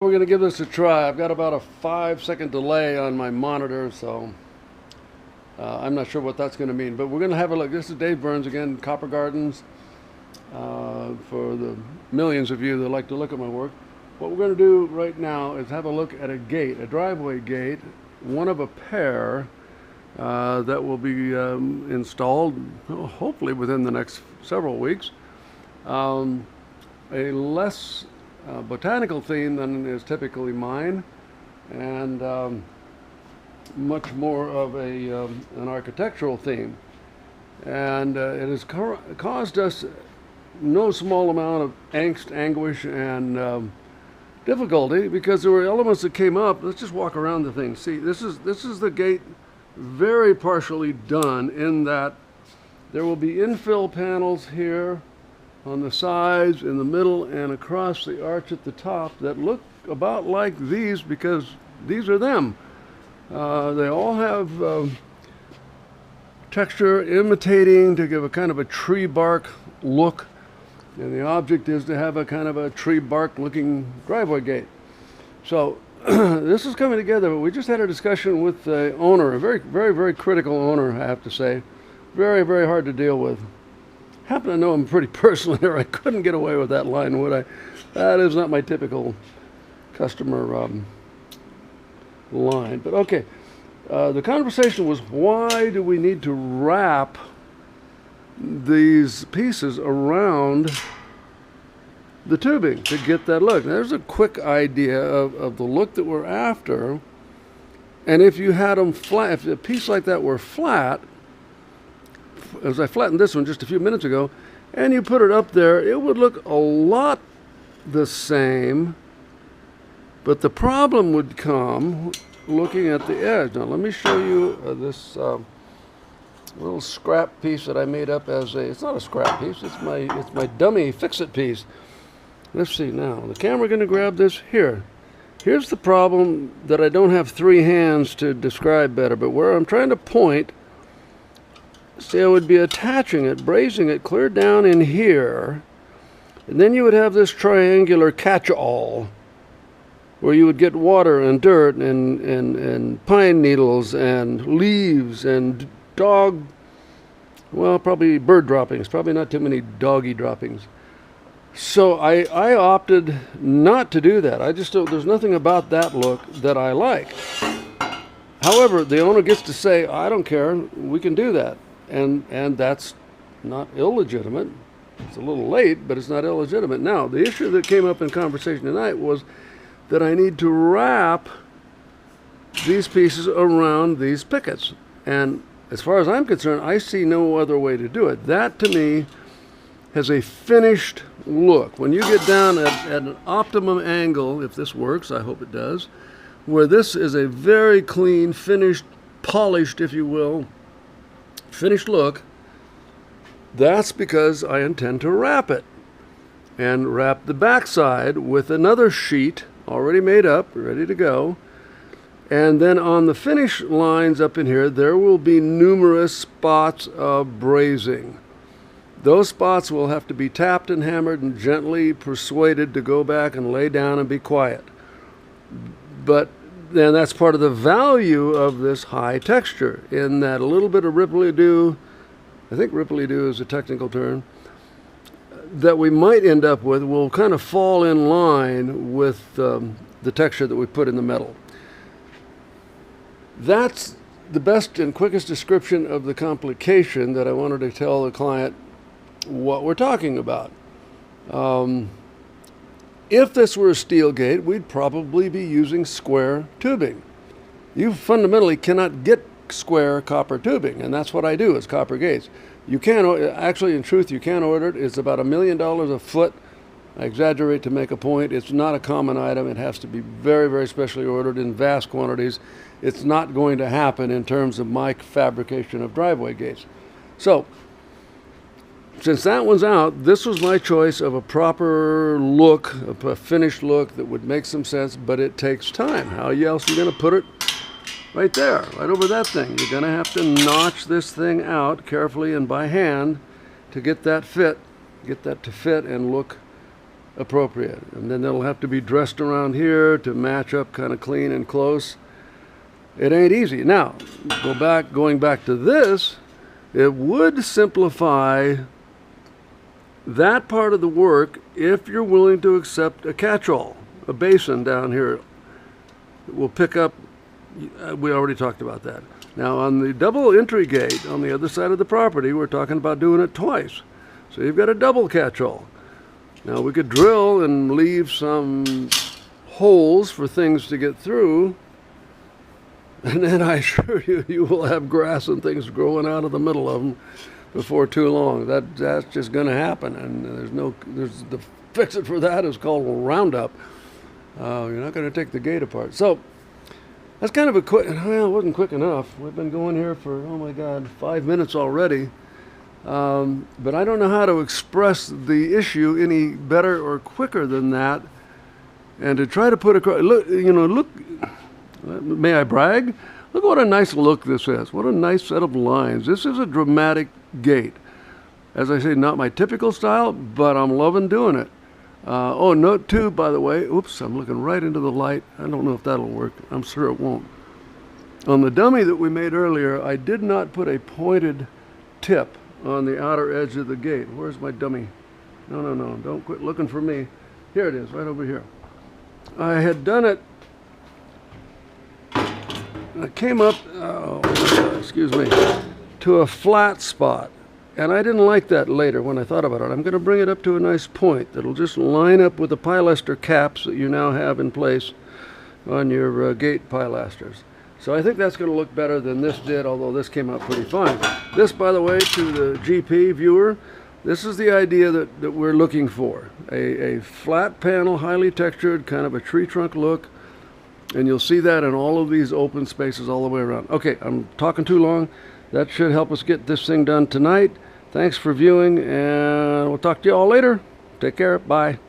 We're going to give this a try. I've got about a 5-second delay on my monitor, so I'm not sure what that's going to mean. But we're going to have a look. This is Dave Burns again, Copper Gardens. For the millions of you that like to look at my work, what we're going to do right now is have a look at a gate, a driveway gate, one of a pair that will be installed hopefully within the next several weeks. A less botanical theme than is typically mine, and much more of an architectural theme. And it has caused us no small amount of angst, anguish, and difficulty, because there were elements that came up. Let's just walk around the thing. See, this is the gate, very partially done, in that there will be infill panels here on the sides, in the middle, and across the arch at the top that look about like these, because these are them. They all have texture imitating to give a kind of a tree bark look, and the object is to have a kind of a tree bark looking driveway gate. So this is coming together, but we just had a discussion with the owner, a very, very, very critical owner, I have to say. Very, very hard to deal with. Happen to know him pretty personally, or I couldn't get away with that line, would I? That is not my typical customer line. But okay, the conversation was, why do we need to wrap these pieces around the tubing to get that look? Now, there's a quick idea of the look that we're after. And if you had them flat, if a piece like that were flat, as I flattened this one just a few minutes ago, and you put it up there, it would look a lot the same, but the problem would come looking at the edge. Now let me show you this little scrap piece that I made up as it's not a scrap piece, it's my dummy fix-it piece. Let's see now, the camera going to grab this here. Here's the problem that I don't have three hands to describe better, but where I'm trying to point, see, I would be attaching it, brazing it clear down in here, and then you would have this triangular catch-all where you would get water and dirt and pine needles and leaves and probably bird droppings, probably not too many doggy droppings. So I opted not to do that. I just don't, there's nothing about that look that I like. However, the owner gets to say, I don't care, we can do that. And that's not illegitimate. It's a little late, but it's not illegitimate. Now, the issue that came up in conversation tonight was that I need to wrap these pieces around these pickets. And as far as I'm concerned, I see no other way to do it. That, to me, has a finished look. When you get down at an optimum angle, if this works, I hope it does, where this is a very clean, finished, polished, if you will, finished look, that's because I intend to wrap it, and wrap the backside with another sheet already made up, ready to go. And then on the finish lines up in here, there will be numerous spots of brazing. Those spots will have to be tapped and hammered and gently persuaded to go back and lay down and be quiet. But then that's part of the value of this high texture, in that a little bit of ripply-doo, I think ripply-doo is a technical term, that we might end up with will kind of fall in line with the texture that we put in the metal. That's the best and quickest description of the complication that I wanted to tell the client what we're talking about. If this were a steel gate, we'd probably be using square tubing. You fundamentally cannot get square copper tubing, and that's what I do, is copper gates. You can, actually, in truth, you can order it. It's about $1 million a foot. I exaggerate to make a point. It's not a common item. It has to be very, very specially ordered in vast quantities. It's not going to happen in terms of my fabrication of driveway gates. So, since that one's out, this was my choice of a proper look, a finished look that would make some sense, but it takes time. How else are you going to put it right there, right over that thing? You're going to have to notch this thing out carefully and by hand to get that to fit and look appropriate. And then they'll have to be dressed around here to match up kind of clean and close. It ain't easy. Now, going back to this, it would simplify that part of the work if you're willing to accept a catch-all, a basin down here. We'll pick up, we already talked about that. Now on the double entry gate on the other side of the property, we're talking about doing it twice. So you've got a double catch-all. Now we could drill and leave some holes for things to get through, and then I assure you, you will have grass and things growing out of the middle of them before too long. That's just going to happen, and the fix it for that is called Roundup. You're not going to take the gate apart. So that's kind of a quick. Well, it wasn't quick enough. We've been going here for, oh my God, 5 minutes already. But I don't know how to express the issue any better or quicker than that. And to try to put across, look, may I brag? Look what a nice look this is. What a nice set of lines. This is a dramatic gate. As I say, not my typical style, but I'm loving doing it. Oh, note too, by the way, oops, I'm looking right into the light. I don't know if that'll work. I'm sure it won't. On the dummy that we made earlier, I did not put a pointed tip on the outer edge of the gate. Where's my dummy? No, don't quit looking for me. Here it is, right over here. I had done it. I came up, excuse me, to a flat spot. And I didn't like that later when I thought about it. I'm going to bring it up to a nice point that'll just line up with the pilaster caps that you now have in place on your gate pilasters. So I think that's going to look better than this did, although this came out pretty fine. This, by the way, to the GP viewer, this is the idea that we're looking for. A flat panel, highly textured, kind of a tree trunk look. And you'll see that in all of these open spaces all the way around. Okay, I'm talking too long. That should help us get this thing done tonight. Thanks for viewing, and we'll talk to you all later. Take care. Bye.